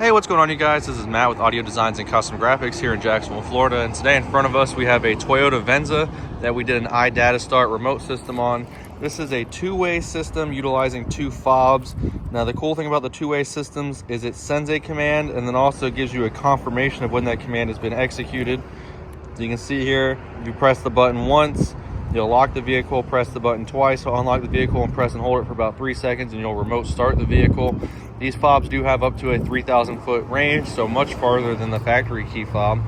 Hey, what's going on, you guys? This is Matt with Audio Designs and Custom Graphics here in Jacksonville, Florida. And today in front of us, we have a Toyota Venza that we did an iDatastart remote system on. This is a two-way system utilizing two fobs. Now, the cool thing about the two-way systems is it sends a command and then also gives you a confirmation of when that command has been executed. So you can see here, if you press the button once, you'll lock the vehicle, press the button twice, so unlock the vehicle and press and hold it for about 3 seconds and you'll remote start the vehicle. These fobs do have up to a 3,000 foot range, so much farther than the factory key fob.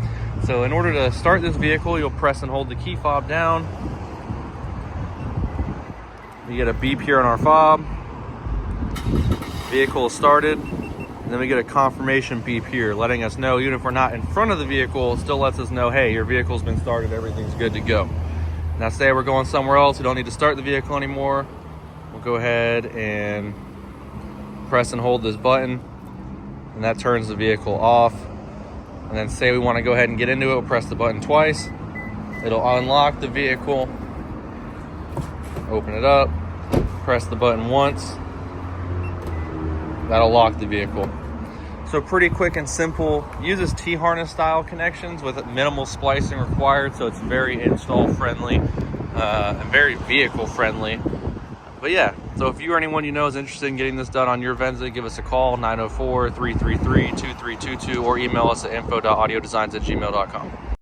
So in order to start this vehicle, you'll press and hold the key fob down. You get a beep here on our fob. Vehicle is started. And then we get a confirmation beep here, letting us know, even if we're not in front of the vehicle, it still lets us know, hey, your vehicle's been started, everything's good to go. Now say we're going somewhere else, we don't need to start the vehicle anymore. We'll go ahead and press and hold this button, and that turns the vehicle off. And then say we want to go ahead and get into it, we'll press the button twice. It'll unlock the vehicle, open it up, press the button once. That'll lock the vehicle. So pretty quick and simple. Uses T-harness style connections with minimal splicing required, so it's very install friendly and very vehicle friendly. But yeah, so if you or anyone you know is interested in getting this done on your Venza, give us a call, 904-333-2322, or email us at info.audiodesigns@gmail.com.